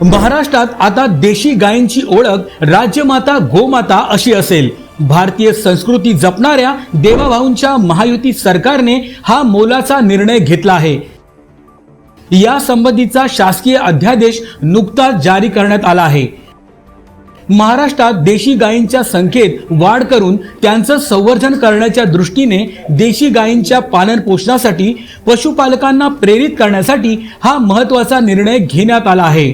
महाराष्ट्रात आता देशी गायींची ओळख राजमाता गोमाता अशी असेल। भारतीय संस्कृती जपणाऱ्या देवाभाऊंच्या महायुती सरकारने हा मोलाचा निर्णय घेतला आहे। या संबंधीचा शासकीय अध्यादेश नुकताच जारी करण्यात आला आहे। महाराष्ट्रात देशी गायींच्या संख्येत वाढ करून त्यांचं संवर्धन करण्याच्या दृष्टीने देशी गायींच्या पालन पोषणासाठी पशुपालकांना प्रेरित करण्यासाठी हा महत्त्वाचा निर्णय घेण्यात आला आहे।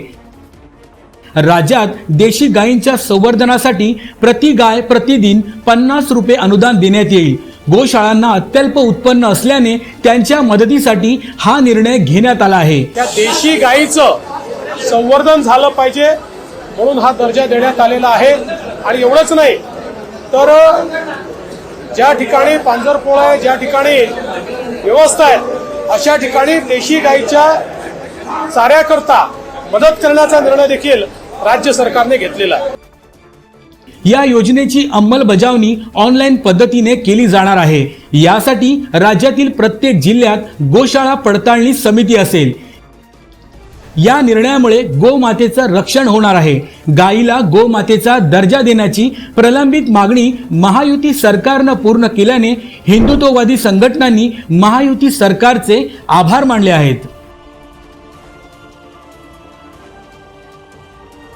राज्यात देशी गायींच्या संवर्धनासाठी प्रति गाय प्रतिदिन 50 रुपये अनुदान देण्यात येईल। गोशाळांना अत्यल्प उत्पन्न असल्याने त्यांच्या मदतीसाठी हा निर्णय घेण्यात आला आहे। त्या देशी गायीचं संवर्धन झालं पाहिजे म्हणून हा दर्जा देण्यात आलेला आहे। आणि एवढंच नाही तर ज्या ठिकाणी पांजरपोळ आहे, ज्या ठिकाणी व्यवस्था आहे, अशा ठिकाणी देशी गायीच्या चाऱ्याकरता मदत करण्याचा निर्णय देखील राज्य सरकारने घेतलेला आहे। या योजनेची अंमलबजावणी ऑनलाईन पद्धतीने केली जाणार आहे। यासाठी राज्यातील प्रत्येक जिल्ह्यात गोशाळा पडताळणी समिती असेल। या निर्णयामुळे गोमातेचं रक्षण होणार आहे। गायीला गोमातेचा दर्जा देण्याची प्रलंबित मागणी महायुती सरकारनं पूर्ण केल्याने हिंदुत्ववादी संघटनांनी महायुती सरकारचे आभार मानले आहेत।